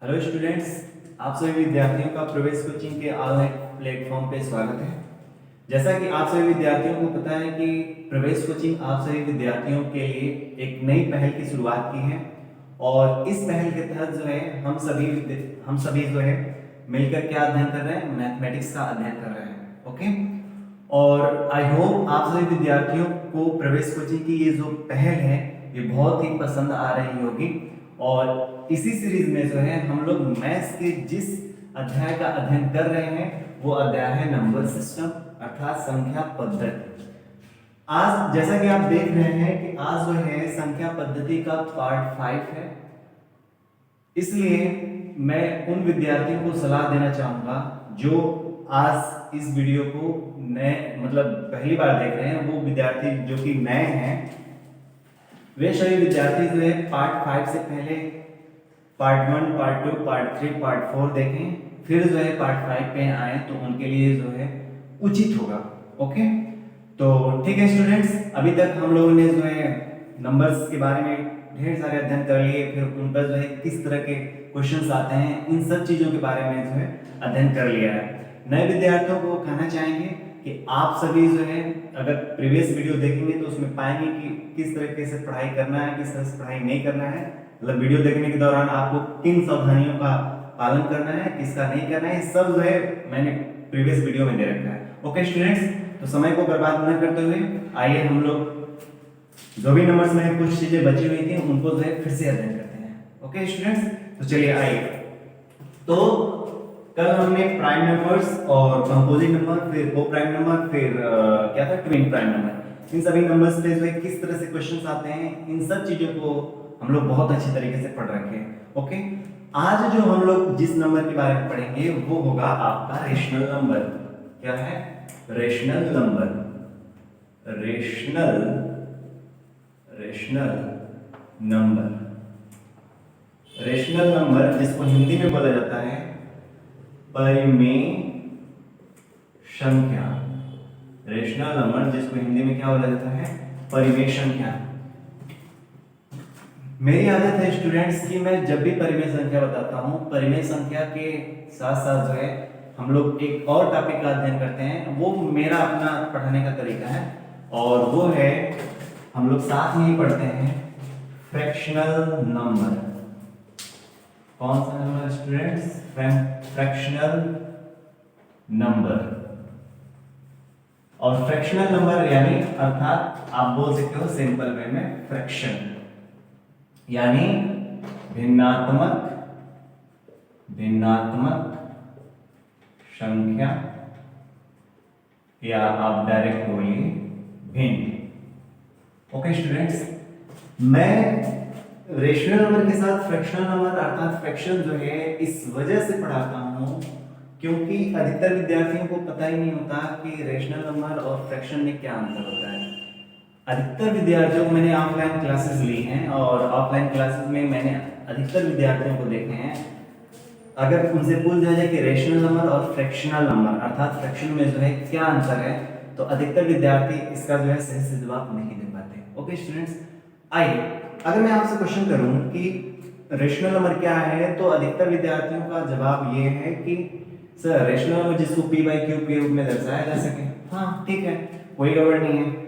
Hello students, आप सभी विद्यार्थियों का प्रवेश कोचिंग के ऑनलाइन प्लेटफॉर्म पे स्वागत है। जैसा कि आप सभी विद्यार्थियों को पता है कि प्रवेश कोचिंग आप सभी विद्यार्थियों के लिए एक नई पहल की शुरुआत की है और इस पहल के तहत जो है हम सभी जो है मिलकर क्या अध्ययन कर रहे हैं, मैथमेटिक्स का अध्ययन कर रहे हैं। ओके, और आई होप आप सभी विद्यार्थियों को प्रवेश कोचिंग की ये जो पहल है ये बहुत ही पसंद आ रही होगी। और इसी सीरीज में जो है हम लोग मैथ्स के जिस अध्याय का अध्ययन कर रहे हैं वो अध्याय है नंबर सिस्टम अर्थात संख्या पद्धति। आज जैसा कि आप देख रहे हैं कि आज जो है संख्या पद्धति का पार्ट 5 है, इसलिए मैं उन विद्यार्थियों को सलाह देना चाहूंगा जो आज इस वीडियो को नए पहली बार देख रहे हैं। वो विद्यार्थी जो कि नए हैं वे सभी विद्यार्थी जो है पार्ट 5 से पहले पार्ट 1, पार्ट 2, पार्ट 3, पार्ट 4 देखें, फिर जो है पार्ट 5 पे आए तो उनके लिए जो है उचित होगा। ओके, तो ठीक है स्टूडेंट्स, अभी तक हम लोगों ने जो है नंबर्स के बारे में ढेर सारे अध्ययन कर लिए, फिर उन पर जो है किस तरह के क्वेश्चंस आते हैं, इन सब चीजों के बारे में जो है अध्ययन कर लिया है। नए विद्यार्थियों को कहना चाहेंगे कि आप सभी जो है अगर प्रीवियस वीडियो देखेंगे तो उसमें पाएंगे कि किस तरीके से पढ़ाई करना है, किस तरह से पढ़ाई नहीं करना है। मतलब वीडियो देखने के दौरान आपको किन सावधानियों का पालन करना है, किसका नहीं करना है, सब जो है मैंने प्रीवियस वीडियो में दे रखा है। ओके स्टूडेंट्स, तो समय को बर्बाद न करते हुए आइए हम लोग जो भी नंबर्स में कुछ चीजें बची हुई थी उनको जो है फिर से अध्ययन करते हैं। ओके स्टूडेंट्स, तो चलिए आइए। तो कल हमने प्राइम नंबर्स और कंपोजिट नंबर, फिर को प्राइम नंबर, फिर क्या था ट्विन प्राइम नंबर, इन सभी नंबर्स पे जो है किस तरह से क्वेश्चंस आते हैं, इन सब चीजों को हम लोग बहुत अच्छी तरीके से पढ़ रखे हैं। ओके, आज जो हम लोग जिस नंबर के बारे में पढ़ेंगे वो होगा आपका रेशनल नंबर। क्या है? Rational number. Rational number. Rational number जिसको हिंदी में बोला जाता है परिमेय संख्या। रेशनल नंबर जिसको हिंदी में क्या बोला जाता है? परिमेय संख्या। मेरी आदत है स्टूडेंट्स कि मैं जब भी परिमेय संख्या बताता हूं, परिमेय संख्या के साथ साथ जो है हम लोग एक और टॉपिक का अध्ययन करते हैं। वो मेरा अपना पढ़ाने का तरीका है और वो है हम लोग साथ में ही पढ़ते हैं फ्रैक्शनल नंबर। कौन सा नंबर स्टूडेंट्स? Fractional number. और फ्रैक्शनल नंबर यानी अर्थात आप बोल सकते हो सिंपल वे में फ्रैक्शन, यानी भिन्नात्मक संख्या, या आप डायरेक्ट बोलिए भिन्न। ओके स्टूडेंट्स, मैं रेशनल नंबर के साथ फ्रैक्शनल नंबर अर्थात फ्रैक्शन जो है इस वजह से पढ़ाता हूं क्योंकि अधिकतर विद्यार्थियों को पता ही नहीं होता कि रेशनल नंबर और फ्रैक्शन में क्या अंतर होता है। अधिकतर विद्यार्थियों को मैंने ऑफलाइन क्लासेस ली हैं और ऑफलाइन क्लासेस में मैंने अधिकतर विद्यार्थियों को देखे हैं, अगर उनसे पूछ दिया जाए कि रेशनल नंबर और फ्रैक्शनल नंबर अर्थात फ्रैक्शन में जो है क्या अंतर है, तो अधिकतर विद्यार्थी इसका जो है सही से जवाब नहीं दे पाते। ओके स्टूडेंट्स, आइए अगर मैं आपसे क्वेश्चन करूं कि रेशनल नंबर क्या है, तो अधिकतर विद्यार्थियों का जवाब ये है कि सर रेशनल नंबर जिसको p/q के रूप में दर्शाया जा सके। हाँ ठीक है, कोई गड़बड़ नहीं है।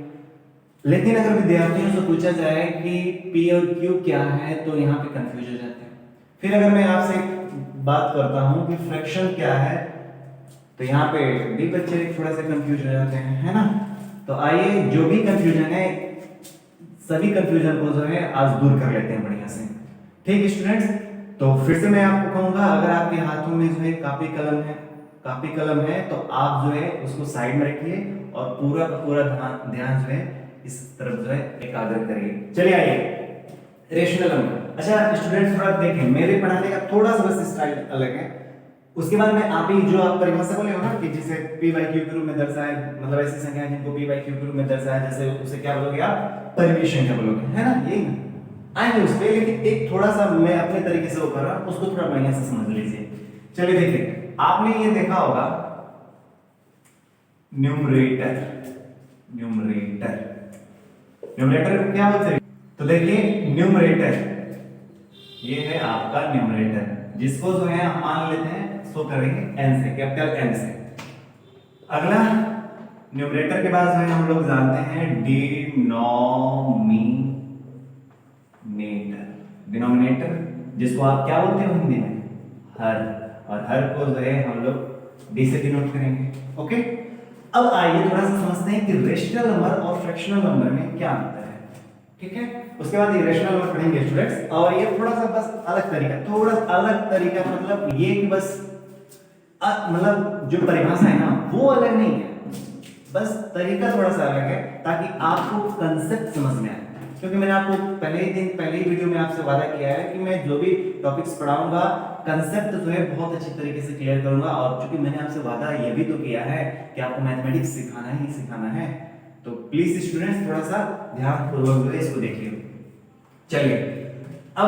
लेकिन अगर विद्यार्थियों से पूछा जाए कि p और q क्या है तो यहाँ पे कंफ्यूज हो जाते हैं। फिर अगर मैं आपसे बात करता हूँ कि फ्रैक्शन क्या है, तो यहाँ पे भी बच्चे थोड़ा सा कंफ्यूज हो जाते हैं, है ना। तो आइए जो भी कंफ्यूजन है सभी कंफ्यूजन को जो है आज दूर कर लेते हैं बढ़िया से। ठीक स्टूडेंट्स, तो फिर से मैं आपको कहूंगा अगर आपके हाथों में जो है कापी कलम है तो आप जो है उसको साइड में रखिए और पूरा का पूरा ध्यान जो है इस तरफ जो है एकाग्र करिए। चलिए आइए रेशनल नंबर। अच्छा स्टूडेंट्स थोड़ा देखें, मेरे पढ़ाने का थोड़ा सा बस स्टाइल अलग है। उसके बाद में आप ही जो आप परिभाषा बोले हो ना कि जिसे p/q के रूप में दर्शाया, मतलब ऐसी संख्या जिनको p/q के रूप में दर्शाया, जैसे उसे क्या बोलोगे आप? परिमेय संख्या बोलोगे, है ना। यही ना आएंगे उस पे, लेकिन एक थोड़ा सा मैं अपने तरीके से वो कर रहा हूं, उसको थोड़ा बढ़िया से समझ लीजिए। चलिए देखिए, आपने ये देखा होगा न्यूमरेटर क्या बोलते हैं? तो देखिए न्यूमरेटर ये है आपका न्यूमरेटर, जिसको जो है हम मान लेते हैं शो करेंगे n से, कैपिटल N से। अगला न्यूमरेटर के बाद जो है हम लोग जानते हैं डिनोमिनेटर। डिनोमिनेटर जिसको आप क्या बोलते हो हिंदी में? हर। और हर को जो है हम लोग डी से डिनोट करेंगे। ओके, अब आइए थोड़ा सा समझते हैं कि रेशनल नंबर और फ्रैक्शनल नंबर में क्या अंतर है। ठीक है, उसके बाद ये रेशनल नंबर पढ़ेंगे स्टूडेंट्स, और ये थोड़ा सा बस अलग तरीका, थोड़ा अलग तरीका मतलब ये कि बस मतलब जो परिभाषा है ना वो अलग नहीं है, बस तरीका थोड़ा सा अलग है ताकि आपको कंसेप्ट समझ में आए। क्योंकि मैंने आपको पहले ही वीडियो में आपसे वादा किया है कि मैं जो भी टॉपिक्स पढ़ाऊंगा कंसेप्ट जो है बहुत अच्छी तरीके से क्लियर करूंगा। और चूंकि मैंने आपसे वादा ये भी तो किया है कि आपको मैथमेटिक्स सिखाना ही सिखाना है, तो प्लीज स्टूडेंट्स थोड़ा सा ध्यानपूर्वक जो है इसको देखिए। चलिए अब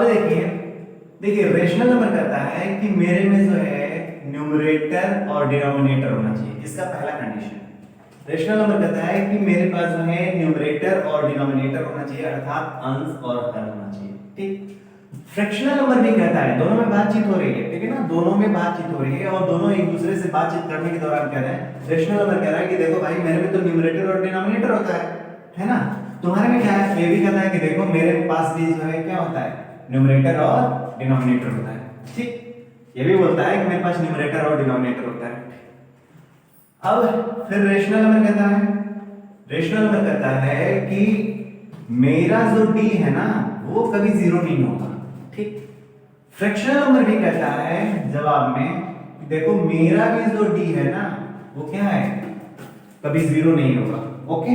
देखिए रेशनल नंबर कहता है कि मेरे में जो है न्यूमरेटर और डिनोमिनेटर होना चाहिए, इसका पहला कंडीशन। रेशनल नंबर कहता है कि मेरे पास जो है न्यूमरेटर और डिनोमिनेटर होना चाहिए, अर्थात अंश और हर होना चाहिए। ठीक, फ्रैक्शनल नंबर भी कहता है, दोनों में बातचीत हो रही है, ठीक है ना, दोनों में बातचीत हो रही है और दोनों एक दूसरे से बातचीत करने के दौरान कह रहे हैं, रेशनल नंबर कह रहा है कि देखो भाई मेरे में तो न्यूमरेटर और डिनोमिनेटर होता है ना, तुम्हारे में क्या है? ये भी कहता है कि देखो मेरे पास भी जो है क्या होता है, न्यूमरेटर और डिनोमिनेटर होता है। ठीक, ये भी बोलता है कि मेरे पास न्यूमरेटर और डिनोमिनेटर होता है। अब फिर रेशनल नंबर कहता है कि मेरा जो d है ना वो कभी जीरो नहीं होगा। ठीक, फ्रैक्शनल नंबर भी कहता है जवाब में, देखो मेरा भी जो d है ना वो क्या है, कभी जीरो नहीं होगा। ओके,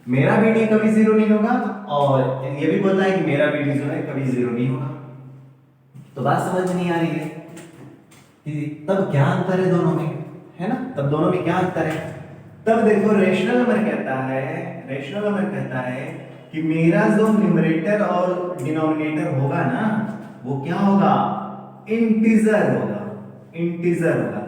मेरा भी d कभी जीरो नहीं होगा, और ये भी बोलता है कि मेरा भी d जो है कभी जीरो नहीं होगा। तो बात समझ नहीं आ रही है कि तब क्या अंतर है दोनों में, है ना, तब दोनों में क्या अंतर है? तब देखो रेशनल नंबर कहता है कि मेरा जो न्यूमरेटर और डिनोमिनेटर होगा ना वो क्या होगा, इंटीजर होगा।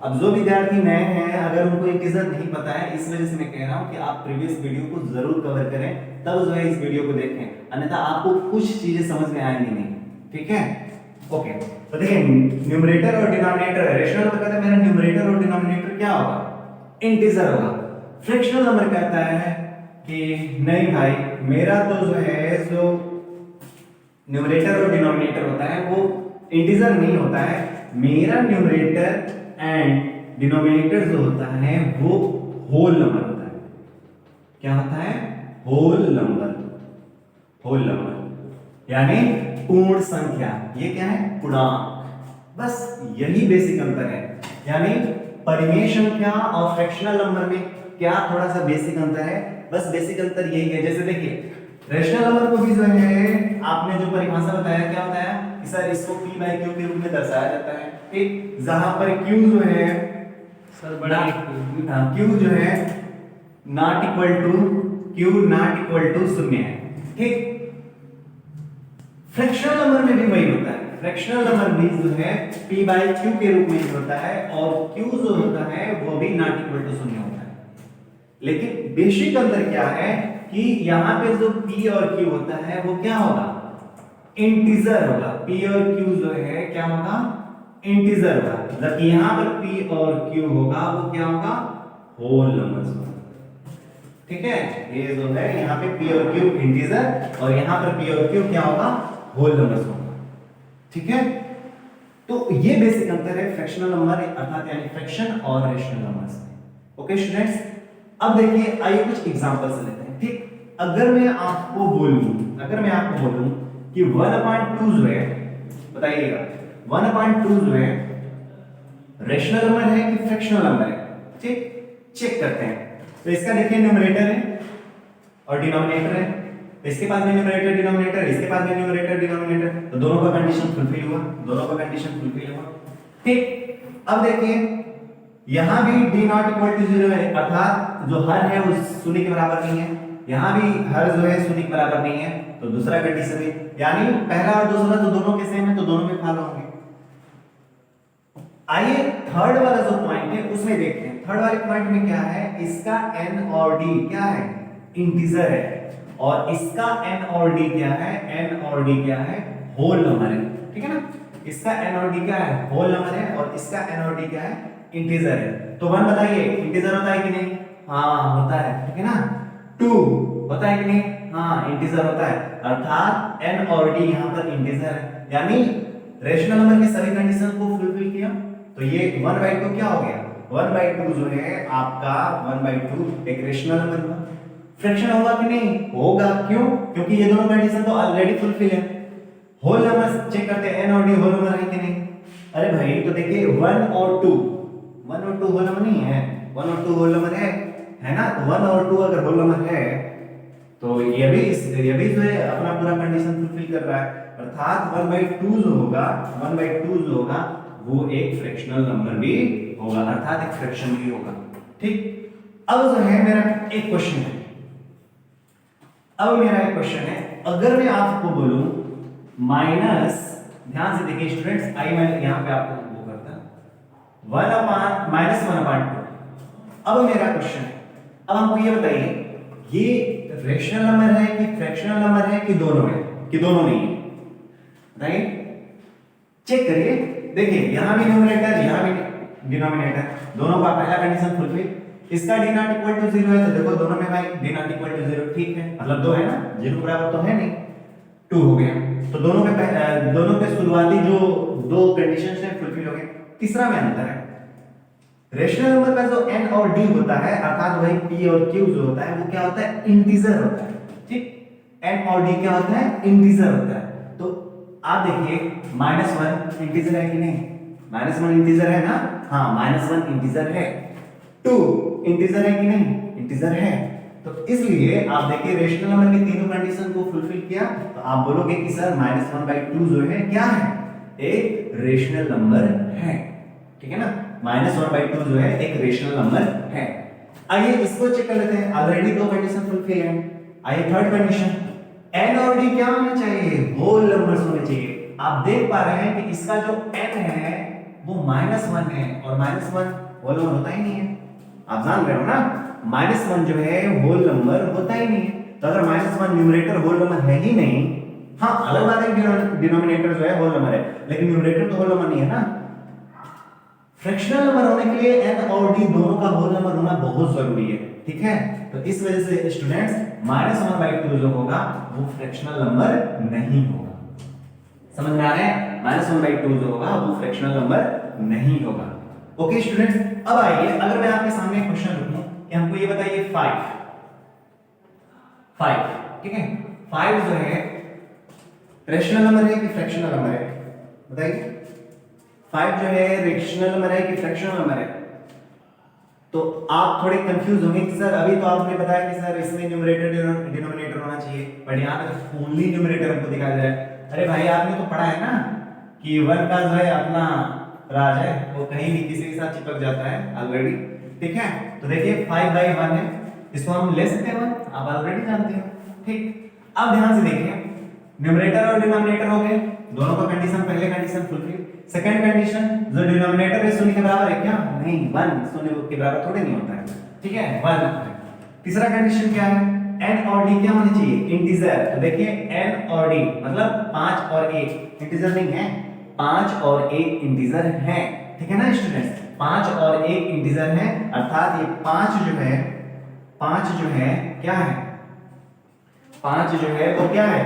अब जो विद्यार्थी नए हैं अगर उनको इंटीजर नहीं पता है, इस वजह से मैं कह रहा हूं कि आप प्रीवियस वीडियो को जरूर कवर करें, तब जो है इस वीडियो को देखें, अन्यथा आपको कुछ चीजें समझ में आएंगी नहीं। ठीक है, ओके, तो देखिए न्यूमरेटर और डिनोमिनेटर, रेशनल नंबर कहता है मेरा न्यूमरेटर और डिनोमिनेटर क्या होगा, इंटीजर होगा। फ्रैक्शनल नंबर कहता है कि नहीं भाई मेरा तो जो है जो न्यूमरेटर और डिनोमिनेटर होता है वो इंटीजर नहीं होता है, मेरा न्यूमरेटर एंड डिनोमिनेटर जो होता है वो होल नंबर होता है। क्या होता है? होल नंबर यानी पूर्ण संख्या। ये क्या है? पूर्णांक। बस यही बेसिक अंतर है, यानी परिमेय संख्या और फ्रैक्शनल नंबर में क्या थोड़ा सा बेसिक अंतर है, बस बेसिक अंतर यही है। जैसे देखिए रेशनल नंबर को भी जो है आपने जो परिभाषा बताया क्या होता है कि सर इसको p by q के रूप में दर्शाया जाता है। ठीक, जहां पर q जो है सर बड़ा q जो है नॉट इक्वल टू 0 है। ठीक, फ्रैक्शनल नंबर में भी वही होता है, फ्रैक्शनल नंबर भी जो है p by q के रूप में होता है और q जो होता है वो भी नॉट इक्वल टू 0 होता है। लेकिन बेसिक अंतर क्या है कि यहाँ पे जो p और q होता है वो क्या होगा, इंटीजर होगा। p और q जो है क्या होगा, इंटीजर होगा, जबकि यहाँ पर p और q होगा वो क्या होगा, होल नंबर्स होगा। ठीक है, ये जो है यहाँ पे p और q इंटीजर और यहाँ पर p और q क्या होगा, होल नंबर्स होगा। ठीक है, तो ये बेसिक अंतर है फ्रैक्शनल नंबर अर्थात यानी फ्रैक्शन और रेशनल नंबर्स में। ओके स्टूडेंट्स, अब देखिए आइए कुछ एग्जांपल्स लेते हैं। ठीक, अगर मैं आपको बोलूं कि 1/2 जो है, बताइएगा 1/2 जो है रेशनल नंबर है कि फ्रैक्शनल नंबर है। ठीक, चेक करते हैं। तो इसका देखिए न्यूमरेटर है और डिनोमिनेटर है, तो इसके पास भी न्यूमरेटर डिनोमिनेटर, इसके पास भी न्यूमरेटर डिनोमिनेटर, तो दोनों का कंडीशन फुलफिल हुआ। ठीक, अब देखिए यहां भी d नॉट इक्वल टू 0 है, अर्थात जो हर है वो शून्य के बराबर नहीं है, यहां भी हर जो है शून्य के बराबर नहीं है, तो दूसरा कंडीशन भी, यानी पहला और दूसरा तो दोनों के सेम है, तो दोनों में फॉलो होंगे। आइए थर्ड वाला जो पॉइंट है उसमें देखते हैं। थर्ड वाले पॉइंट में क्या है, इसका n और d क्या है, इंटीजर है, और इसका n और d क्या है, n और d क्या है, होल नंबर है, ठीक है ना। इसका n और d क्या है, होल नंबर है, और इसका n और d क्या है, इंटीजर है। तो 1 बताइए इंटीजर होता है कि नहीं, हाँ होता है, ठीक है ना। 2 होता है कि नहीं, हाँ इंटीजर होता है, अर्थात n और d यहाँ पर इंटीजर है, यानी रेशनल नंबर के सभी कंडीशन को फुलफिल किया। तो ये 1/2 क्या हो गया, 1/2 जो है आपका 1/2 एक रेशनल नंबर हुआ। फ्रैक्शन होगा कि नहीं, होगा, क्यों, क्योंकि ये दोनों कंडीशन तो ऑलरेडी फुलफिल है। होल नंबर चेक करते हैं, n और d होल नंबर है कि नहीं। अरे भाई तो देखिए 1 और 2 होल नंबर नहीं है, 1 और 2 होल नंबर है ना। तो 1 और 2 अगर होल नंबर है तो ये भी जो है अपना पूरा कंडीशन फुलफिल कर रहा है, अर्थात 1/2 जो होगा वो एक फ्रैक्शनल नंबर भी होगा, अर्थात एक फ्रैक्शन भी होगा, ठीक। अब जो है मेरा एक क्वेश्चन है, अगर मैं आपको बोलूं माइनस, ध्यान से देखिए स्टूडेंट्स, आई मैं यहां पे आपको वो करता -1/2। अब मेरा क्वेश्चन है, अब हमको ये बताइए ये रेशनल नंबर है कि फ्रैक्शनल नंबर है कि दोनों है कि दोनों नहीं है, बताइए, चेक करिए। देखिए यहां भी न्यूमरेटर यहां भी डिनोमिनेटर, दोनों का पहला कंडीशन फुलफिल। इसका d नॉट इक्वल टू 0 है तो देखो दोनों में भाई d नॉट इक्वल टू 0, ठीक है, मतलब 2 है ना, 0 बराबर तो है नहीं, 2 हो गया। तो दोनों के शुरुआती जो दो कंडीशंस हैं फुलफिल हो गए। तीसरा में अंतर है, रेशनल नंबर का जो n और d होता है, अर्थात वही p और q जो होता है वो क्या होता है, इंटीजर होता है, ठीक। n और d क्या होता है, इंटीजर होता है। तो आप देखिए -1 इंटीजर है कि नहीं, -1 इंटीजर है ना, हाँ -1 इंटीजर है। 2 इंटीजर है कि नहीं, इंटीजर है। तो इसलिए आप देखिए रेशनल नंबर की तीनों कंडीशन को फुलफिल किया, तो आप बोलोगे कि सर -1/2 जो है क्या है, एक रेशनल नंबर है, ठीक है ना। -1/2 जो है एक रेशनल नंबर है। आइए इसको चेक कर लेते हैं, ऑलरेडी दो कंडीशन फुलफिल है। आइए थर्ड कंडीशन, n और d क्या होना चाहिए, होल नंबर्स होने चाहिए। आप देख पा रहे हैं कि इसका जो n है वो -1 है, और -1 होल नंबर होता ही नहीं है, आप जान रहे हो ना, -1 जो है होल नंबर होता ही नहीं है। तो अगर -1 न्यूमरेटर होल नंबर है ही नहीं, हाँ अलग बात है कि डिनोमिनेटर जो है होल नंबर है, लेकिन न्यूमरेटर तो होल नंबर नहीं है ना। फ्रैक्शनल नंबर होने के लिए n और d दोनों का होल नंबर होना बहुत जरूरी है, ठीक है। तो इस वजह से स्टूडेंट्स -1/2 जो होगा वो फ्रैक्शनल नंबर नहीं होगा, समझ में आ रहा है, -1/2 जो होगा वो फ्रैक्शनल नंबर नहीं होगा। ओके स्टूडेंट्स, अब आइए अगर मैं आपके सामने क्वेश्चन रखूं कि हमको ये बताइए 5, ठीक है, 5 जो है रेशनल नंबर है कि फ्रैक्शनल नंबर है, बताइए। 5 जो है रेशनल नंबर है कि फ्रैक्शनल नंबर है। तो आप थोड़े कंफ्यूज होंगे कि सर अभी तो आपने बताया कि सर इसमें न्यूमरेटर डिनोमिनेटर होना चाहिए, बट यहाँ पे तो ओनली न्यूमरेटर हमको दिखाई दे रहा है। अरे भाई आपने तो पढ़ा है ना कि 1 का जो है अपना राज है, वो कहीं भी किसी के साथ चिपक जाता है ऑलरेडी, ठीक है। तो देखिए 5/1 है, इसको हम ले सकते हैं 1, आप ऑलरेडी जानते हो, ठीक। अब ध्यान से देखिए, न्यूमरेटर और डिनोमिनेटर हो गए, दोनों का कंडीशन, पहले कंडीशन फुलफिल। सेकंड कंडीशन, जो डिनोमिनेटर है शून्य के बराबर है क्या, नहीं, 1 शून्य के बराबर थोड़े नहीं होता है, ठीक है, 1। तीसरा कंडीशन क्या है, n और d क्या होने चाहिए, इंटीजर। तो देखिए n और d मतलब 5 और 1 इंटीजर नहीं है, 5 और 1 इंटीजर है, ठीक है ना स्टूडेंट्स, 5 और 1 इंटीजर है, अर्थात ये 5 जो है क्या है, 5 जो है वो क्या है,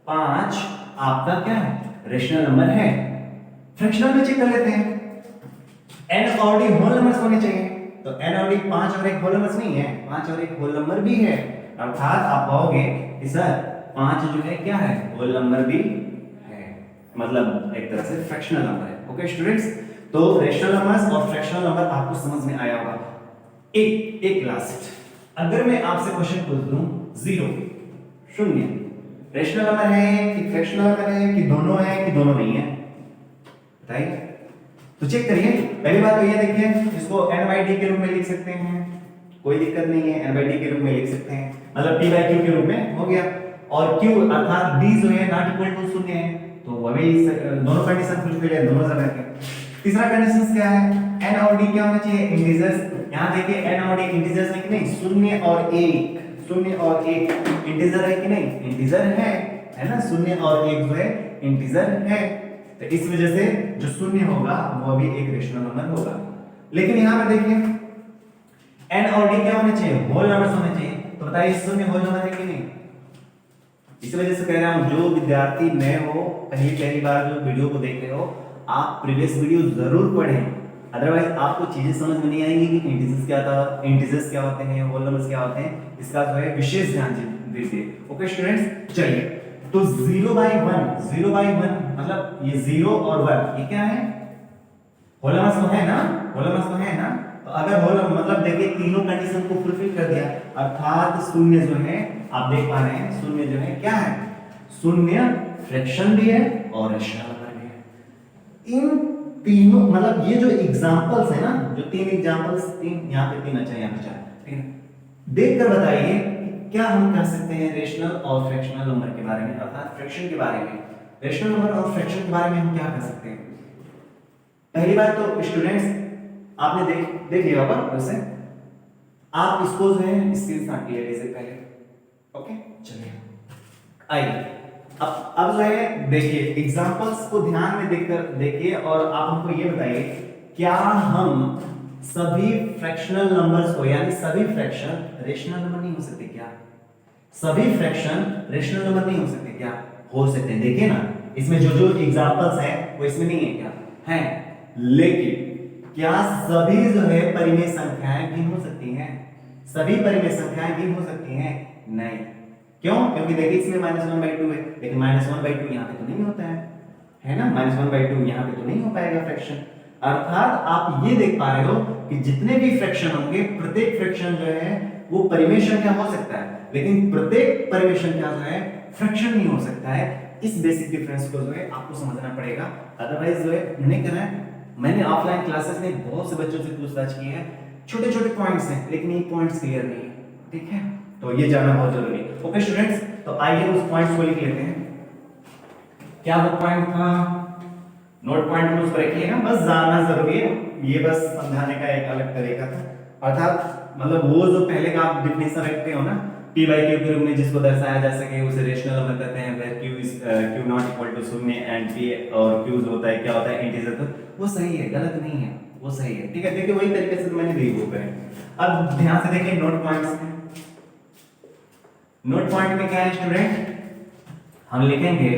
5 आपका क्या है, रेशनल नंबर है। फ्रैक्शनल में चेक कर लेते हैं, n और d होल नंबर्स होने चाहिए, तो n और d 5 और 1 होल नंबर्स नहीं है, 5 और 1 होल नंबर भी है, अर्थात आप कहोगे कि सर 5 जो है क्या है, होल नंबर भी है, मतलब एक तरह से फ्रैक्शनल नंबर है। ओके स्टूडेंट्स, तो रेशनल नंबर्स और फ्रैक्शनल नंबर आपको समझ में आया होगा। एक लास्ट, अगर मैं आपसे क्वेश्चन पूछ दूं 0 शून्य रेशनल नंबर है कि फ्रैक्शनल नंबर है कि दोनों है कि दोनों नहीं है, बताइए। तो चेक करिए, पहली बात तो ये देखिए, इसको n/d के रूप में लिख सकते हैं, कोई दिक्कत नहीं है, n/d के रूप में लिख सकते हैं, मतलब p/q के रूप में हो गया। और q अर्थात d जो है नॉट इक्वल टू शून्य है, तो वो भी दोनों कंडीशन फुलफिल है दोनों जगह के। तीसरा कंडीशन क्या है, n और d क्या होना चाहिए, इंटीजर्स। यहां देखिए n और d इंटीजर्स है कि नहीं, 0 और 1 इंटीजर है कि नहीं, इंटीजर है, है ना, शून्य और एक जो है इंटीजर है, तो इस वजह से जो शून्य होगा वो भी एक रेशनल नंबर होगा। लेकिन यहाँ पे देखिए एन और डी क्या होने चाहिए, होल नंबर्स होने चाहिए, तो बताइए शून्य होल नंबर है कि नहीं। इस वजह से कह रहा हूं जो विद्यार्थी नए हो, पहली बार जो वीडियो को देख रहे हो, आप प्रीवियस वीडियो जरूर पढ़ें, अदरवाइज आपको चीजें समझ में नहीं आएंगी कि इंटीजर्स क्या होते हैं, होल नंबर्स क्या होते हैं, इसका जो है विशेष ध्यान दीजिए। ओके स्टूडेंट्स, चलिए तो 0/1 मतलब ये 0 और 1 ये क्या है, होल नंबर्स तो है ना, होल नंबर्स तो है ना, तो अगर होल मतलब देखिए तीनों कंडीशन को फुलफिल कर दिया, अर्थात शून्य जो है आप देख पा रहे हैं, शून्य जो है क्या है, शून्य फ्रैक्शन भी है और रेशनल नंबर भी है। इन तीनों मतलब ये जो एग्जांपल्स है ना, जो तीन एग्जांपल्स, तीन यहाँ पे तीन, अच्छा यहाँ पे चार, ठीक है, देखकर बताइए क्या हम कह सकते हैं रेशनल और फ्रैक्शनल नंबर के बारे में, अर्थात फ्रैक्शन के बारे में, रेशनल नंबर और फ्रैक्शन के बारे में हम क्या कह सकते हैं। पहली बात तो स्टूडेंट्स आपने देख लिया होगा, वैसे आप इसको जो है स्क्रीनशॉट ले लीजिए पहले। ओके चलिए आइए अब जो है देखिए एग्जांपल्स को ध्यान में देखिए और आप हमको ये बताइए क्या हम सभी फ्रैक्शनल नंबर्स को, यानी सभी फ्रैक्शन रेशनल नंबर नहीं हो सकते क्या, सभी फ्रैक्शन रेशनल नंबर नहीं हो सकते क्या, हो सकते हैं। देखिए ना इसमें जो एग्जांपल्स है वो इसमें नहीं है क्या, है, लेकिन क्या सभी जो है परिमेय संख्याएं भिन्न हो सकती हैं, सभी परिमेय संख्याएं भिन्न हो सकती हैं, नहीं, क्यों, क्योंकि देखिए इसमें -1/2 है, लेकिन -1/2 यहाँ पे तो नहीं होता है ना, -1/2 यहाँ पे तो नहीं हो पाएगा फ्रैक्शन। अर्थात आप ये देख पा रहे हो कि जितने भी फ्रैक्शन होंगे प्रत्येक फ्रैक्शन जो है वो परिमेय संख्या हो सकता है, लेकिन प्रत्येक परिमेय संख्या जो है फ्रैक्शन नहीं हो सकता है। इस बेसिक डिफरेंस को जो है आपको समझना पड़ेगा, अदरवाइज जो है मैंने कहा है, मैंने ऑफलाइन क्लासेस में बहुत से बच्चों से पूछताछ की है, छोटे छोटे पॉइंट्स हैं लेकिन ये पॉइंट्स क्लियर नहीं है, ठीक है, तो ये जानना बहुत जरूरी है। ओके स्टूडेंट्स, तो आइए उस पॉइंट्स को लिख लेते हैं। क्या वो पॉइंट था, नोट पॉइंट में उसको रखिएगा, बस जानना जरूरी है, ये बस समझाने का एक अलग तरीका था। अर्थात मतलब वो जो पहले का आप डिफिनेशन रखते हो ना, p by q के रूप में जिसको दर्शाया जा सके उसे रेशनल नंबर कहते हैं, where q is q not equal to 0 and p और q जो होता है क्या होता है इंटीजर, तो वो सही है, गलत नहीं है, वो सही है, ठीक है। देखिए वही तरीके से तो मैंने भी वो करें। अब ध्यान से देखिए नोट पॉइंट्स में, नोट पॉइंट में क्या है स्टूडेंट, हम लिखेंगे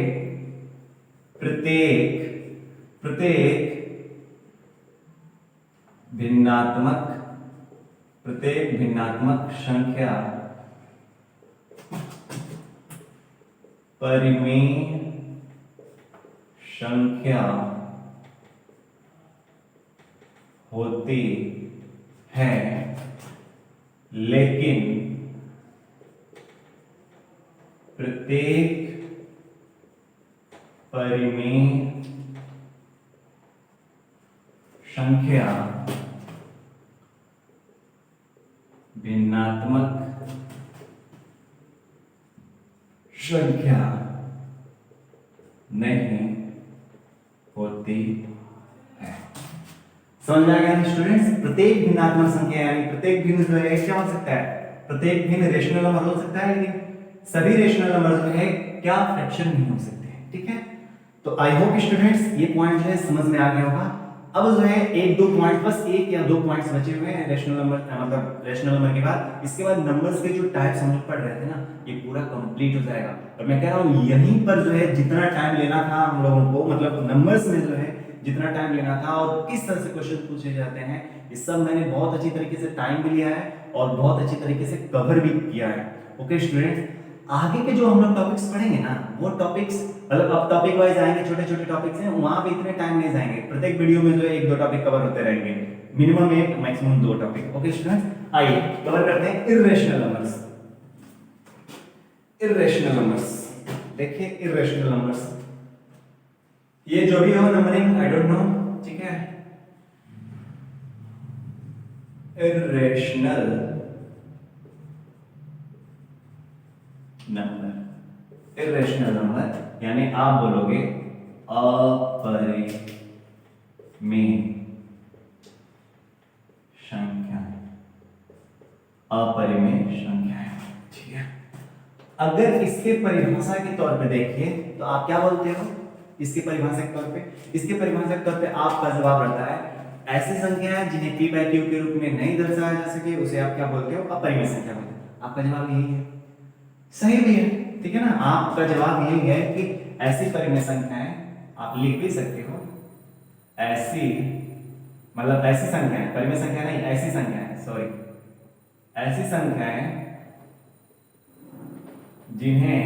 प्रत्येक भिन्नात्मक संख्या परिमेय संख्या होती है, लेकिन प्रत्येक परिमेय संख्या भिन्नात्मक संख्या नहीं होती है। समझ आ गया स्टूडेंट्स, प्रत्येक भिन्नात्मक संख्या यानी प्रत्येक भिन्न जो है क्या हो सकता है, प्रत्येक भिन्न रेशनल नंबर हो सकता है, लेकिन सभी रेशनल नंबर जो है क्या फ्रैक्शन नहीं हो सकते, ठीक है। तो आई होप स्टूडेंट्स ये पॉइंट जो है समझ में आ गया होगा। अब जो है एक दो पॉइंट, बस एक या दो पॉइंट्स बचे हुए हैं रेशनल नंबर, मतलब रेशनल नंबर के बाद, इसके बाद नंबर्स के जो टाइप्स हम लोग पढ़ रहे थे ना ये पूरा कंप्लीट हो जाएगा। और मैं कह रहा हूँ यहीं पर जो है जितना टाइम लेना था हम लोगों को, मतलब नंबर्स में जो है जितना टाइम लेना था और किस तरह से क्वेश्चन पूछे जाते हैं, ये सब मैंने बहुत अच्छी तरीके से टाइम भी लिया है और बहुत अच्छी तरीके से कवर भी किया है। ओके स्टूडेंट्स, आगे के जो हम लोग टॉपिक्स पढ़ेंगे ना वो टॉपिक्स मतलब अब टॉपिक वाइज आएंगे, छोटे छोटे टॉपिक्स हैं, वहां पे इतने टाइम नहीं जाएंगे, प्रत्येक वीडियो में जो है एक दो टॉपिक कवर होते रहेंगे, मिनिमम एक मैक्सिमम दो टॉपिक। ओके स्टूडेंट्स, आइए कवर करते हैं इर्रेशनल नंबर्स। इर्रेशनल नंबर्स, देखिए इर्रेशनल नंबर्स, ये जो भी हो नंबरिंग आई डोंट नो, ठीक है, इर्रेशनल नंबर, इर्रेशनल नंबर यानी आप बोलोगे अपरिमेय संख्या, अपरिमेय संख्या, ठीक है। अगर इसके परिभाषा के तौर पे देखिए तो आप क्या बोलते हो, इसके परिभाषा के तौर पे, इसके परिभाषा के तौर पे आपका जवाब रहता है ऐसी संख्याएं जिन्हें p बाई क्यू के रूप में नहीं दर्शाया जा सके उसे आप क्या बोलते हो, अपरिमेय संख्या बोलते हो। आपका जवाब यही है, सही भी है, ठीक है ना। आपका जवाब यही है कि ऐसी परिमेय संख्याएं आप लिख भी सकते हो, ऐसी मतलब ऐसी संख्याएं, परिमेय संख्या नहीं ऐसी संख्याएं, सॉरी ऐसी संख्याएं जिन्हें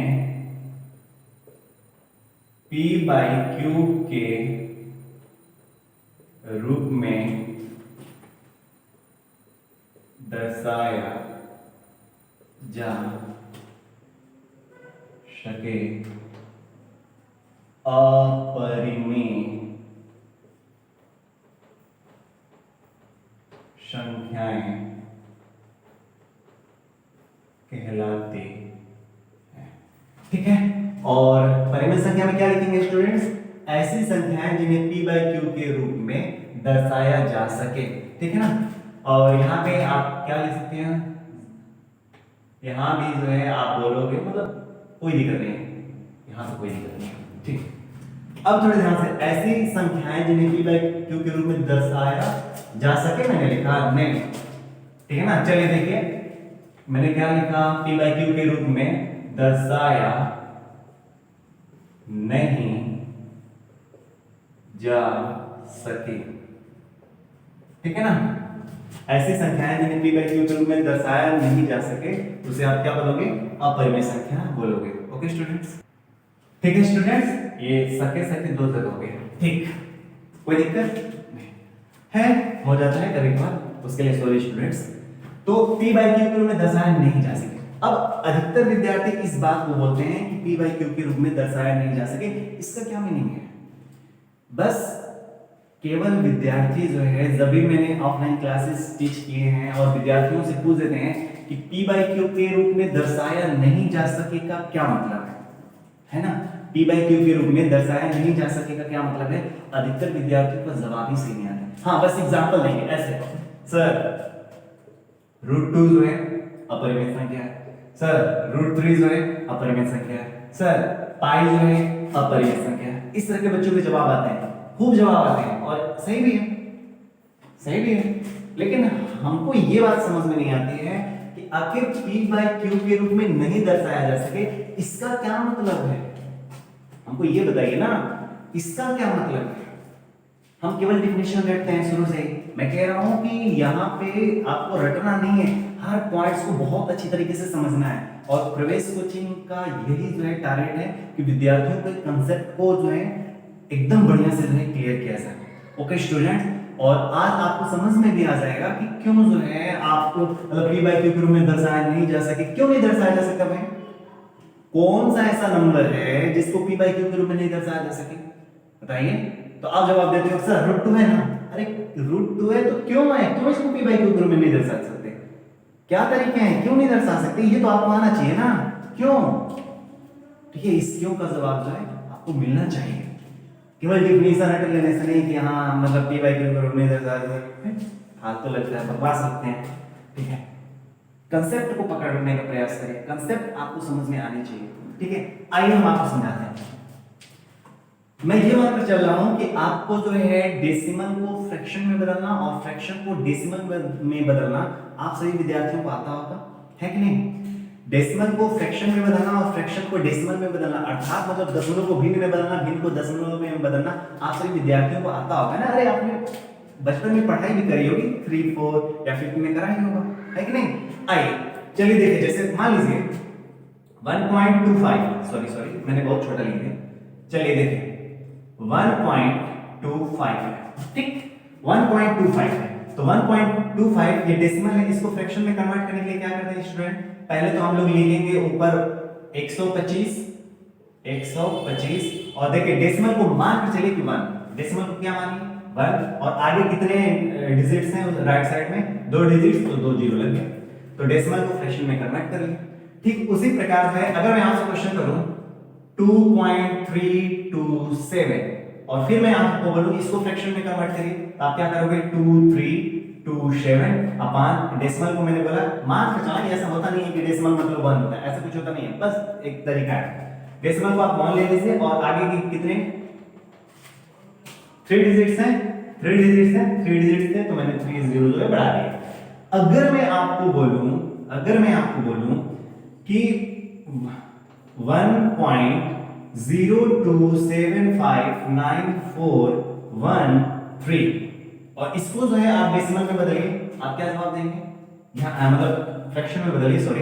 p बाई क्यू के रूप में दर्शाया जा सके, अपरिमेय संख्याएं कहलाती है, ठीक है। और परिमेय संख्या में क्या लिखेंगे स्टूडेंट्स, ऐसी संख्याएं जिन्हें p बाई क्यू के रूप में दर्शाया जा सके, ठीक है ना। और यहाँ पे आप क्या लिख सकते हैं, यहाँ भी जो है आप बोलोगे मतलब कोई दिक्कत नहीं है, यहाँ पे कोई दिक्कत नहीं है, ठीक। अब थोड़े ध्यान से, ऐसी संख्याएं जिन्हें p बाई क्यू के रूप में दर्शाया जा सके, मैंने लिखा नहीं, ठीक है ना। चलिए देखिए मैंने क्या लिखा, p बाई क्यू के रूप में दर्शाया नहीं जा सके, ठीक है ना। ऐसी संख्याएं जिन्हें p बाई क्यू के रूप में दर्शाया नहीं जा सके उसे आप क्या बोलोगे, अपरिमेय संख्या बोलोगे। ओके स्टूडेंट्स, ठीक है स्टूडेंट्स, ये सके सके दो जगह हो गए, ठीक, कोई दिक्कत नहीं है, हो जाता है कभी कभार, उसके लिए सॉरी स्टूडेंट्स। तो p बाई क्यू के रूप में दर्शाया नहीं जा सके, अब अधिकतर विद्यार्थी इस बात को बोलते हैं कि p बाई क्यू के रूप में दर्शाया नहीं जा सके, इसका क्या मीनिंग है, बस केवल विद्यार्थी जो है, जब भी मैंने ऑफलाइन क्लासेस टीच किए हैं और विद्यार्थियों से पूछ देते हैं कि p बाई क्यू के रूप में दर्शाया नहीं जा सके का क्या मतलब है ना, p बाई क्यू के रूप में दर्शाया नहीं जा सके का क्या मतलब है, अधिकतर विद्यार्थियों का जवाब ही सही नहीं आता। हाँ बस एग्जांपल देंगे ऐसे, सर √2 जो है अपरिमेय संख्या है, सर √3 जो है अपरिमेय संख्या है, सर पाई जो है अपरिमेय संख्या है, इस तरह के बच्चों के जवाब आते हैं, खूब जवाब आते हैं और सही भी है, सही भी है। लेकिन हमको ये बात समझ में नहीं आती है कि आखिर p बाई क्यू के रूप में नहीं दर्शाया जा सके, इसका क्या मतलब है, हमको ये बताइए ना, इसका क्या मतलब है। हम केवल डिफिनेशन रटते हैं शुरू से ही, मैं कह रहा हूं कि यहाँ पे आपको रटना नहीं है, हर पॉइंट्स को बहुत अच्छी तरीके से समझना है। और प्रवेश कोचिंग का यही जो है टारगेट है कि विद्यार्थियों के कंसेप्ट को जो है एकदम बढ़िया से जो है क्लियर किया जाए। ओके स्टूडेंट, और आज आपको समझ में भी आ जाएगा कि क्यों जो है आपको मतलब p बाई क्यू के रूप में दर्शाया नहीं जा सके, क्यों नहीं दर्शाया जा सकता भाई, कौन सा ऐसा नंबर है जिसको p बाई क्यू के रूप में नहीं दर्शाया जा सके, बताइए। तो आप जवाब देते हो सर √2 है ना, अरे √2 है तो क्यों है, क्यों इसको p बाई क्यू के रूप में नहीं दर्शा सकते, क्या तरीके हैं, क्यों नहीं दर्शा सकते, ये तो आपको आना चाहिए ना, क्यों, ठीक है। इस क्यों का जवाब जो है आपको मिलना चाहिए, केवल डिफिनेशन रट लेने से नहीं कि हाँ मतलब p बाई क्यू के रूप में दर्शा सकते, हाथ तो लगता है बकवास सकते हैं, ठीक है। कंसेप्ट को पकड़ने का प्रयास करें, कंसेप्ट आपको समझ में आने चाहिए, ठीक है। आइए हम आपको समझाते हैं। मैं ये मानकर चल रहा हूं कि आपको जो है डेसिमल को फ्रैक्शन में बदलना और फ्रैक्शन को डेसिमल में बदलना आप सभी विद्यार्थियों को आता होगा, है कि नहीं। डेसिमल को फ्रैक्शन में बदलना और फ्रैक्शन को डेसिमल में बदलना, अर्थात मतलब दशमलव को भिन्न में बदलना, भिन्न को दशमलव में बदलना आप सभी विद्यार्थियों को आता होगा ना। अरे आपने बचपन में पढ़ाई भी करी होगी, 3, 4 या 5 में करा ही होगा, है कि नहीं। आइए चलिए देखिए, जैसे मान लीजिए 1.25, सॉरी मैंने बहुत छोटा लिख दिया, चलिए देखिए 1.25 है, ठीक, 1.25 है। तो 1.25 ये डेसिमल है, इसको फ्रैक्शन में कन्वर्ट करने के लिए क्या करते हैं स्टूडेंट, पहले तो हम लोग लिखेंगे ऊपर 125 और देखिए डेसिमल को मान के चलिए कि 1, डेसिमल को क्या मानिए 1, और आगे कितने डिजिट्स हैं राइट साइड में, 2 डिजिट्स, तो 2 जीरो लग गए, तो डेसिमल को फ्रैक्शन में कन्वर्ट कर लिया। ठीक उसी प्रकार से अगर मैं आपसे क्वेश्चन करूं 2.327 और फिर मैं आपको बोलूं इसको फ्रैक्शन में कन्वर्ट करिए, तो आप क्या करोगे 2, 3, 327 अपान डेसिमल को मैंने बोला मान के चला, ऐसा होता नहीं है कि डेसिमल मतलब 1 होता है, ऐसा कुछ होता नहीं है, बस एक तरीका है। डेसिमल को आप 1 ले लीजिए और आगे की कितने 3 डिजिट्स हैं, 3 डिजिट्स हैं, 3 डिजिट्स थे तो मैंने 3 जीरो जो है बढ़ा दिया। अगर मैं आपको बोलूं कि 1.02759413 और इसको जो है आप डेसिमल में बदलिए, आप क्या जवाब देंगे? यहाँ मतलब फ्रैक्शन में बदलिए, सॉरी।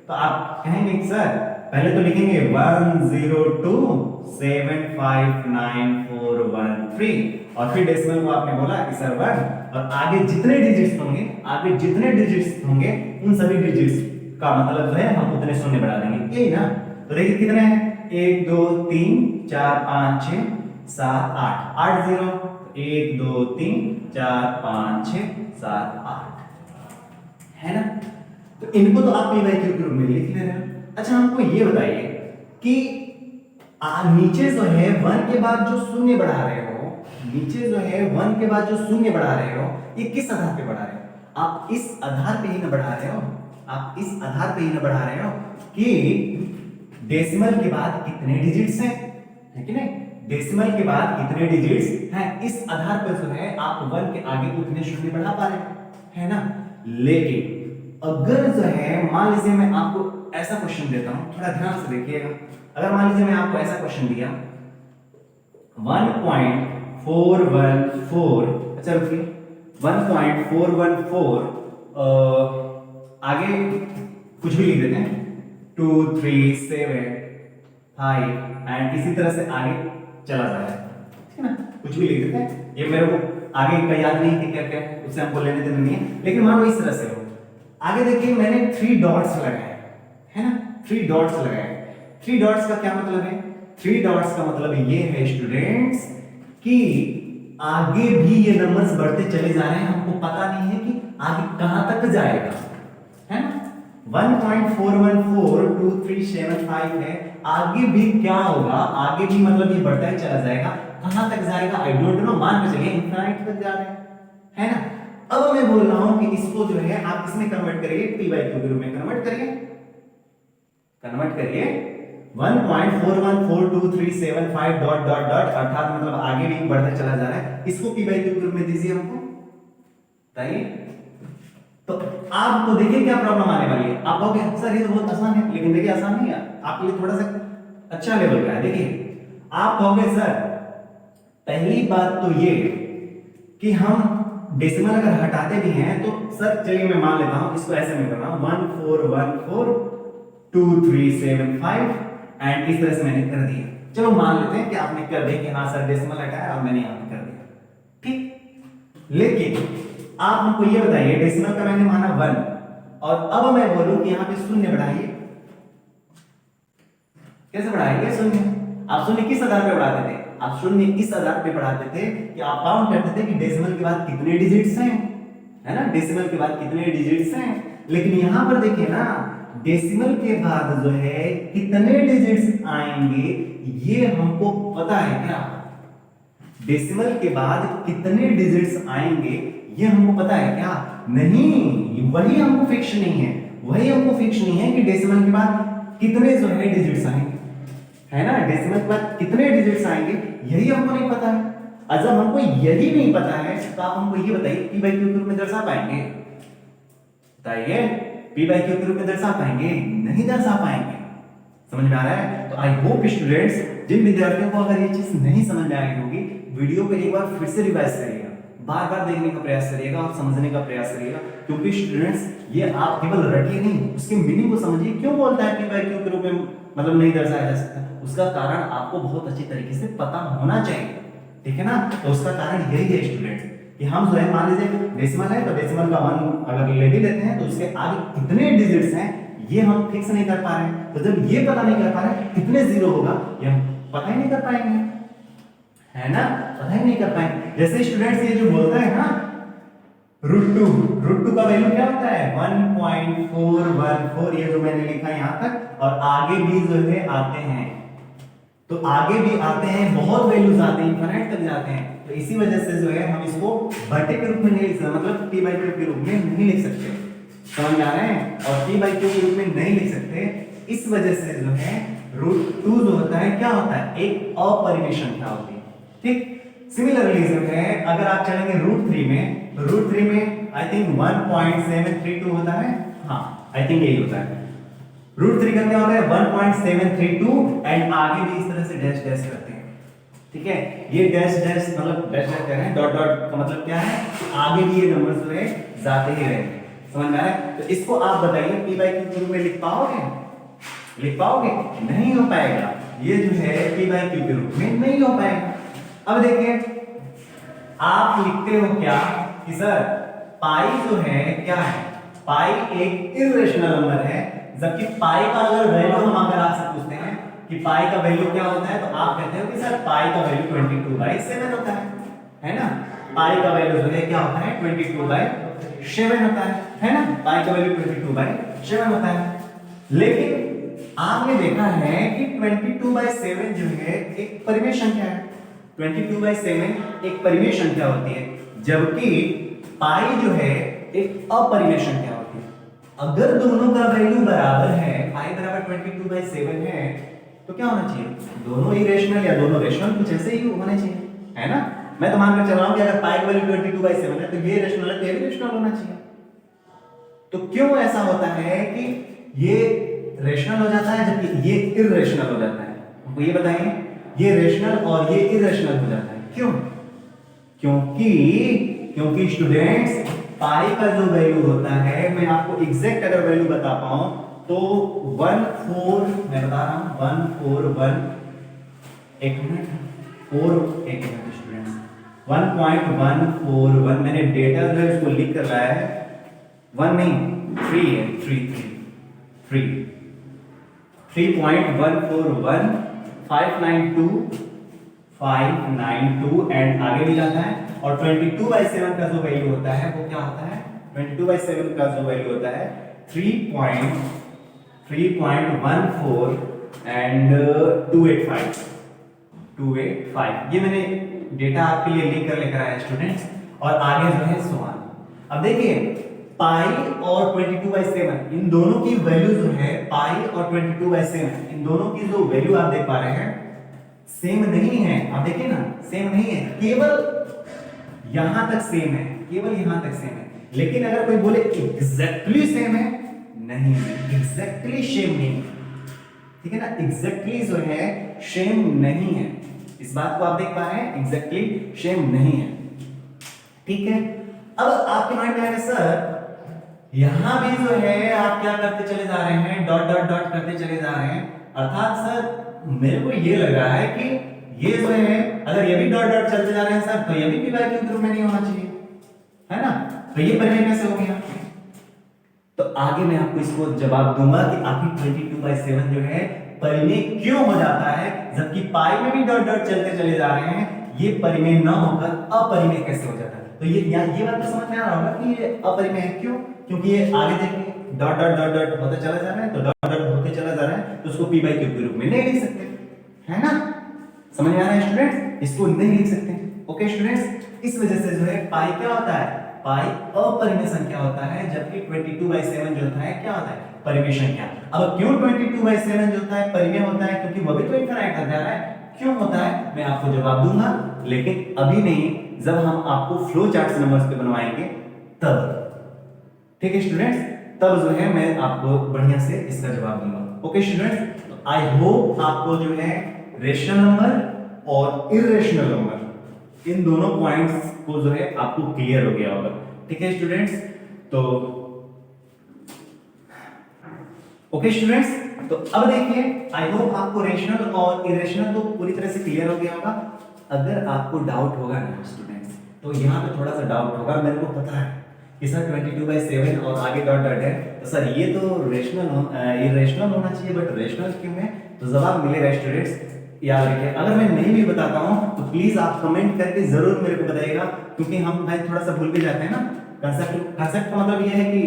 तो आप कहेंगे सर पहले तो लिखेंगे 102759413 और फिर डेसिमल को आपने बोला कि सर 1 और आगे जितने डिजिट्स होंगे उन सभी डिजिट्स का मतलब जो है हम उतने शून्य बढ़ा देंगे, यही ना। तो देखिए कितने हैं, 1 2 3 4 5 6 7 8 8 जीरो, 1 2 3 4 5 6 7 8 है ना। तो इनको तो आप पी बाई क्यू के रूप में लिख ले रहे हो। अच्छा हमको ये बताइए कि नीचे जो है 1 के बाद जो शून्य बढ़ा रहे हो, ये किस आधार पे बढ़ा रहे हो? आप इस आधार पे ही ना बढ़ा रहे हो कि डेसिमल के बाद कितने डिजिट्स हैं, है कि नहीं? डेसिमल के बाद कितने डिजिट्स हैं, इस आधार पर जो है आप 1 के आगे उतने शून्य बढ़ा पा रहे हो, है ना। लेकिन अगर जो है मान लीजिए मैं आपको ऐसा क्वेश्चन देता हूं, थोड़ा ध्यान से देखिएगा। अगर मान लीजिए मैं आपको ऐसा क्वेश्चन दिया 1.414, अच्छा रुकिए 1.414 आगे कुछ भी लिख देते हैं 2 3 7 5 एंड इसी तरह से आगे चला जा रहा है, ठीक है ना। कुछ भी लिख देते हैं, ये मेरे को आगे का याद नहीं कि क्या क्या है, उससे हमको लेने देने नहीं है, लेकिन मान लो इस तरह से हो। आगे देखिए मैंने 3 डॉट्स लगाए, है ना, 3 डॉट्स लगाए। 3 डॉट्स का क्या मतलब है? 3 डॉट्स का मतलब ये है स्टूडेंट्स कि आगे भी ये नंबर्स बढ़ते चले जा रहे हैं, हमको पता नहीं है कि आगे कहां तक जाएगा, है ना। 1.4142375 है, आगे भी क्या होगा, आगे भी मतलब ये बढ़ता ही चला जाएगा, कहां तक जाएगा आई डोंट नो, मान के चलिए इंफिनिट तक जा रहे हैं, है ना। अब मैं बोल रहा हूं कि इसको जो है आप इसमें कन्वर्ट करिए, पी बाई क्यू के रूप में कन्वर्ट करिए 1.414237 डॉट डॉट डॉट, अर्थात मतलब आगे भी बढ़ता चला जा रहा है, इसको पी बाई क्यू के रूप में दीजिए हमको, बताइए। तो आपको देखिए क्या प्रॉब्लम आने वाली है। आप कहोगे सर ये तो बहुत आसान है, लेकिन देखिए आसान नहीं है, आपके लिए थोड़ा सा अच्छा लेवल का है। देखिए आप कहोगे सर पहली बात तो ये कि हम डेसिमल अगर हटाते भी हैं तो सर चलिए मैं मान लेता हूं, इसको ऐसे में कर रहा हूं 141422375 एंड इस तरह से मैंने कर दिया। चलो मान लेते हैं कि आपने कर दिया कि हाँ सर डेसिमल हटाया और मैंने यहां पे कर दिया, ठीक। लेकिन आप हमको ये बताइए डेसिमल का मैंने माना 1 और अब मैं बोलूं कि यहां पे शून्य बढ़ाइए, कैसे बढ़ाएंगे शून्य? आप शून्य किस आधार पे बढ़ाते थे? आप शून्य इस आधार पे बढ़ाते थे कि आप काउंट करते थे कि डेसिमल के बाद कितने डिजिट्स हैं, है ना, डेसिमल के बाद कितने डिजिट्स हैं। लेकिन यहां पर देखिए ना डेसिमल के बाद जो है कितने डिजिट्स आएंगे ये हमको पता है क्या? डेसिमल के बाद कितने डिजिट्स आएंगे ये हमको पता है क्या? नहीं, वही हमको फिक्स नहीं है, कि डेसिमल के बाद कितने जो है डिजिट्स आएंगे, है ना, डेसिमल के बाद कितने डिजिट्स आएंगे यही हमको नहीं पता है। और जब हमको यही नहीं पता है तो आप हमको ये बताइए पी बाई क्यू के रूप में दर्शा पाएंगे? बताइए पी बाई क्यू के रूप में दर्शा पाएंगे? नहीं दर्शा पाएंगे। समझ में आ रहा है? तो आई होप स्टूडेंट्स जिन विद्यार्थियों को अगर ये चीज नहीं समझ में आई होगी वीडियो को एक बार फिर से रिवाइज करिएगा, बार बार देखने का प्रयास करिएगा और समझने का प्रयास करिएगा, क्योंकि स्टूडेंट्स ये आप केवल रटिए नहीं, उसके मीनिंग को समझिए। क्यों बोलता है पी बाई क्यू के रूप में मतलब नहीं दर्शाया जा सकता, उसका कारण आपको बहुत अच्छी तरीके से पता होना चाहिए, ठीक है ना। तो उसका कारण यही है स्टूडेंट्स कि हम जो है मान लीजिए डेसिमल है तो डेसिमल का 1 अगर ले भी लेते हैं तो उसके आगे कितने डिजिट्स हैं ये हम फिक्स नहीं कर पा रहे हैं। तो जब ये पता नहीं कर पा रहे कितने जीरो होगा ये हम पता ही नहीं कर पाएंगे, है ना, पता ही नहीं कर पाएंगे। जैसे स्टूडेंट्स ये जो बोलता है ना √2 का वैल्यू क्या होता है 1.414, ये जो मैंने लिखा यहां तक और आगे भी जो है आते हैं, तो आगे भी आते हैं, बहुत वैल्यूज आते हैं, इनफिनिट तक जाते हैं। तो इसी वजह से जो है हम इसको बटे के रूप में नहीं लिख सकते, मतलब p बाई क्यू के रूप में नहीं लिख सकते, समझ में आ रहे हैं? और p बाई क्यू के रूप में नहीं लिख सकते, इस वजह से जो है √2 जो होता है क्या होता है, एक अपरिमेय संख्या होती है, ठीक। सिमिलरली जो है अगर आप चलेंगे √3 में, तो √3 में आई थिंक 1.732 होता है, हाँ आई थिंक यही होता है। √3 का क्या होता है 1.732 एंड आगे भी इस तरह से डैश डैश करते हैं, ठीक है। ये डैश डैश मतलब डैश डैश कर रहे हैं, डॉट डॉट का मतलब क्या है, आगे भी ये नंबर्स जो है जाते ही रहेंगे, समझ में आ रहा है? तो इसको आप बताइए p बाई क्यू के रूप में लिख पाओगे? लिख पाओगे? नहीं हो पाएगा, ये जो है p बाई क्यू के रूप में नहीं हो पाएगा। अब देखिए आप लिखते हो क्या कि सर पाई जो है क्या है, पाई एक इर्रेशनल नंबर है, जबकि पाई का अगर वैल्यू हम अगर आपसे पूछते हैं कि पाई का वैल्यू क्या होता है, तो आप कहते हो कि सर पाई का वैल्यू 22/7 होता है ना? पाई का वैल्यू जो है क्या होता है 22/7 होता है ना? पाई का वैल्यू 22/7 होता है। लेकिन आपने देखा है कि 22/7 जो है एक परिमेय संख्या है, 22/7 एक परिमेय संख्या होती है, जबकि पाई जो है एक अपरिमेय संख्या होती है। अगर दोनों का वैल्यू बराबर है, पाई बराबर 22/7 है, तो क्या होना चाहिए, दोनों इरेशनल या दोनों रेशनल कुछ ऐसे ही होने चाहिए, है ना? मैं तो मानकर चल रहा हूं कि अगर पाई का वैल्यू 22/7 है, तो ये रेशनल है तो ये भी रेशनल होना चाहिए। तो क्यों ऐसा होता है कि ये रेशनल हो जाता है जबकि ये इरेशनल हो जाता है? आपको ये बताइए, ये रेशनल और ये इरेशनल हो जाता है, क्यों? क्योंकि स्टूडेंट्स पाई का जो वैल्यू होता है, मैं आपको एग्जैक्ट अगर वैल्यू बता पाऊं तो 14 मैं बता रहा हूं 141 एक मिनट स्टूडेंट्स 1.141 मैंने डेटा जो है इसको लिख कर लाया है, 1 नहीं 3 है, 3.141 592 एंड आगे भी जाता है। और 22/7 का जो वैल्यू होता है वो क्या होता है, 22/7 का जो वैल्यू होता है 3.14 एंड 285 ये मैंने डेटा आपके लिए लिख कर लेकर आया स्टूडेंट्स। और आगे जो है सवाल, अब देखिए पाई और 22/7 इन दोनों की वैल्यू जो है, पाई और 22/7 इन दोनों की जो वैल्यू आप देख पा रहे हैं सेम नहीं है। आप देखिए ना सेम नहीं है, केवल यहां तक सेम है, केवल यहां तक सेम है। लेकिन अगर कोई बोले एग्जैक्टली सेम है, नहीं है, एग्जैक्टली सेम नहीं है, ठीक है ना? एग्जैक्टली जो है सेम नहीं है, इस बात को आप देख पा रहे हैं, एग्जैक्टली सेम नहीं है, ठीक है। अब आपके माइंड में आएगा सर यहां भी जो है आप क्या करते चले जा रहे हैं, डॉट डॉट डॉट करते चले जा रहे हैं, अर्थात सर मेरे को ये लग रहा है कि ये जो है अगर ये भी डॉट डॉट चलते जा रहे हैं सर, तो ये भी p बाई क्यू के रूप में नहीं होना चाहिए, है ना? तो ये परिमेय कैसे हो गया? तो आगे मैं आपको इसको जवाब दूंगा कि आखिर 22/7 जो है परिमेय क्यों हो जाता है, जबकि पाई में भी डॉट डॉट चलते चले जा रहे हैं, ये परिमेय न होकर अपरिमेय कैसे हो जाता है? तो ये बात तो समझ में आ रहा होगा कि ये अपरिमेय है, क्यों? क्योंकि ये आगे देखिए डॉट डॉट डॉट डॉट होते चला जा रहा है, तो डॉट डॉट होते चला जा रहा है, तो उसको p बाई क्यू के रूप में नहीं लिख सकते, है ना? समझ में आ रहा है स्टूडेंट्स? इसको नहीं लिख सकते, ओके स्टूडेंट्स? इस वजह से जो है पाई क्या होता है, पाई अपरिमेय संख्या होता है, जबकि 22/7 जो होता है क्या होता है, परिमेय संख्या। अब क्यों 22/7 जो होता है परिमेय होता है? क्योंकि वो भी तो इनफिनिट तक जा रहा है। क्यों होता है मैं आपको जवाब दूंगा, लेकिन अभी नहीं, जब हम आपको फ्लो चार्ट नंबर्स पे बनवाएंगे तब, ठीक है स्टूडेंट्स? तब जो है मैं आपको बढ़िया से इसका जवाब दूंगा, ओके स्टूडेंट्स? तो आई होप आपको जो है रेशनल नंबर और इरेशनल नंबर इन दोनों पॉइंट्स को जो है आपको क्लियर हो गया होगा, ठीक है स्टूडेंट्स? तो ओके स्टूडेंट्स, तो अब देखिए आई होप आपको रेशनल और इरेशनल तो पूरी तरह से क्लियर हो गया होगा। अगर आपको डाउट होगा ना स्टूडेंट्स, तो यहाँ पे थोड़ा सा डाउट होगा, मेरे को पता है कि सर 22/7 और आगे डॉट डॉट है, तो सर ये तो इरेशनल होना चाहिए, बट रेशनल क्यों है? तो जवाब मिलेगा स्टूडेंट्स, याद रखिए। अगर मैं नहीं भी बताता हूं तो प्लीज आप कमेंट करके जरूर मेरे को बताइएगा, क्योंकि हम भाई थोड़ा सा भूल भी जाते हैं ना। कंसेप्ट का मतलब ये है कि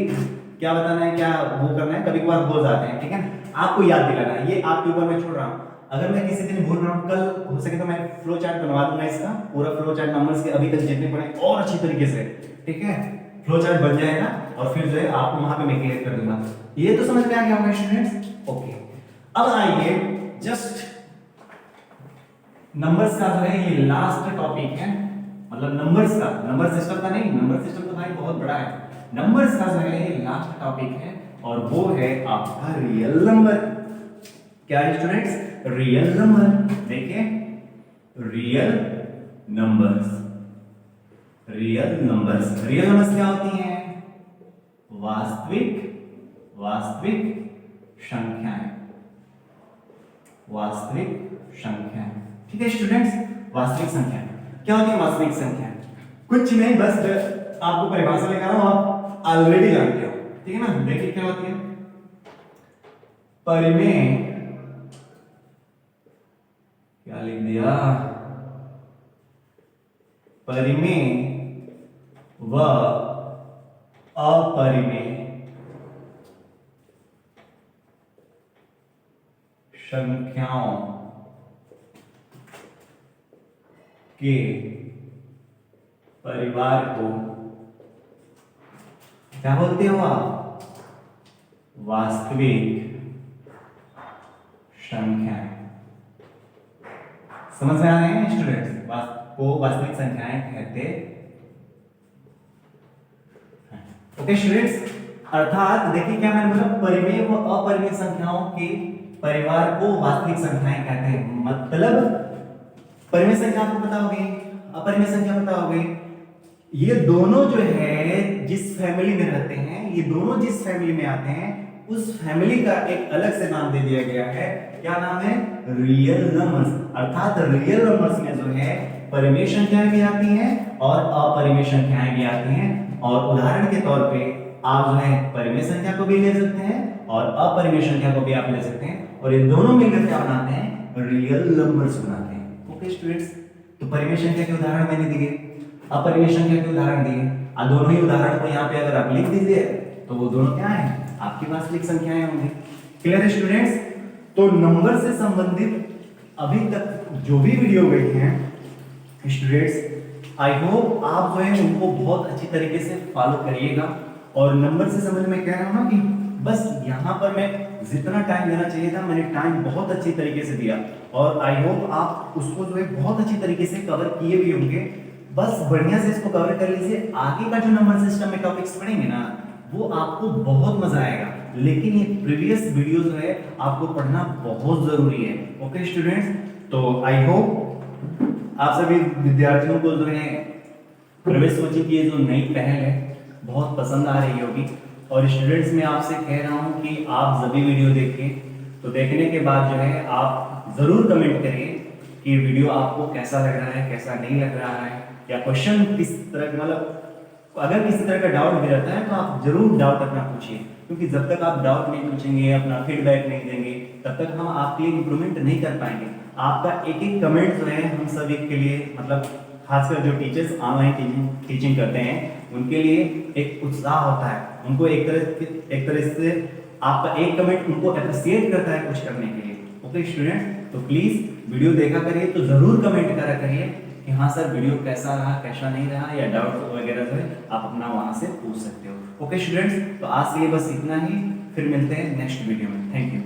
क्या बताना है, क्या वो करना है, कभी कभार भूल जाते हैं, ठीक है ना? आपको याद दिलाना है, ये आपके ऊपर मैं छोड़ रहा हूं। अगर मैं किसी दिन भूल रहा हूँ, कल हो सके तो मैं फ्लो चार्ट बनवा दूंगा इसका, पूरा फ्लो चार्ट नंबर्स के अभी तक जितने पढ़े और अच्छी तरीके से, ठीक है, फ्लो चार्ट बन जाएगा और फिर जो है आपको वहां पे मैं क्लियर कर दूंगा। ये तो समझ में आ गया होगा स्टूडेंट्स, ओके। अब आइए जस्ट नंबर्स का जो है ये लास्ट टॉपिक है, मतलब नंबर्स का, नंबर सिस्टम का नहीं, नंबर सिस्टम तो भाई बहुत बड़ा है, नंबर्स का जो है ये लास्ट टॉपिक है और वो है आपका रियल नंबर। क्या है स्टूडेंट्स? Real number. देखिए real numbers, real numbers, real numbers क्या होती हैं? वास्तविक संख्याएं, वास्तविक संख्याएं, ठीक है स्टूडेंट्स। वास्तविक संख्याएं क्या होती है? वास्तविक संख्याएं कुछ नहीं, बस आपको परिभाषा लेकर आ रहा हूं, आप ऑलरेडी जानते हो, ठीक है ना। देखिए क्या होती है, परिमेय, क्या लिख दिया, परिमेय व अपरिमेय संख्याओं के परिवार को क्या बोलते हो आप? वास्तविक संख्याएं। समझ में आ रहे हैं स्टूडेंट्स? को वास्तविक संख्याएं कहते हैं। ओके स्टूडेंट्स, अर्थात देखिए क्या मैंने बोला, परिमेय व अपरिमेय संख्याओं के परिवार को वास्तविक संख्याएं कहते हैं। मतलब परिमेय संख्या आपको पता होगी, अपरिमेय संख्या पता होगी, ये दोनों जो है जिस फैमिली में रहते हैं, ये दोनों जिस फैमिली में आते हैं उस फैमिली का एक अलग से नाम दे दिया गया है। क्या नाम है? Real numbers. अर्थात रियल नंबर्स में जो है परिमेय संख्याएं भी आती हैं और अपरिमेय संख्याएं भी आती हैं। और उदाहरण के तौर पे आप जो है परिमेय संख्या को भी ले सकते हैं और अपरिमेय संख्या को भी आप ले सकते हैं, और ये दोनों मिलकर क्या बनाते हैं? रियल नंबर्स बनाते हैं। ओके स्टूडेंट्स, तो परिमेय संख्या के उदाहरण मैंने दिए, अपरिमेय संख्या के उदाहरण दिए, दोनों ही उदाहरण को यहाँ पे अगर आप लिख दीजिए तो वो दोनों क्या है? आपकी वास्तविक संख्याएं होंगी। क्लियर है स्टूडेंट्स? तो नंबर से संबंधित अभी तक जो भी वीडियो गई हैं स्टूडेंट्स, आई होप आप जो है उनको बहुत अच्छी तरीके से फॉलो करिएगा। और नंबर से समझ में कह रहा हूं ना कि बस यहाँ पर मैं जितना टाइम देना चाहिए था मैंने टाइम बहुत अच्छी तरीके से दिया, और आई होप आप उसको जो है बहुत अच्छी तरीके से कवर किए भी होंगे। बस बढ़िया से इसको कवर कर लीजिए। आगे का जो नंबर सिस्टम में टॉपिक्स पढ़ेंगे ना वो आपको बहुत मजा आएगा, लेकिन ये प्रीवियस वीडियो जो है आपको पढ़ना बहुत जरूरी है। ओके स्टूडेंट्स, तो आई होप आप सभी विद्यार्थियों को जो है प्रवेश कोचिंग की जो नई पहल है बहुत पसंद आ रही होगी। और स्टूडेंट्स मैं आपसे कह रहा हूं कि आप सभी वीडियो देखें, तो देखने के बाद जो है आप जरूर कमेंट करिए कि वीडियो आपको कैसा लग रहा है, कैसा नहीं लग रहा है, या क्वेश्चन किस तरह, मतलब अगर किसी तरह का डाउट भी रहता है तो आप जरूर डाउट अपना पूछिए, क्योंकि जब तक आप डाउट नहीं पूछेंगे, अपना फीडबैक नहीं देंगे, तब तक हम आपके लिए इंप्रूवमेंट नहीं कर पाएंगे। आपका एक एक कमेंट जो है हम सभी के लिए, मतलब खासकर जो टीचर्स ऑनलाइन टीचिंग करते हैं उनके लिए एक उत्साह होता है। उनको एक तरह से आपका एक कमेंट उनको अप्रिशिएट करता है कुछ करने के लिए। ओके स्टूडेंट, तो प्लीज वीडियो देखा करिए तो जरूर कमेंट करा करिए कि हाँ सर वीडियो कैसा रहा, कैसा नहीं रहा, या डाउट वगैरह जो है आप अपना वहां से पूछ सकते हो। ओके स्टूडेंट्स, तो आज के लिए बस इतना ही, फिर मिलते हैं नेक्स्ट वीडियो में। Thank you.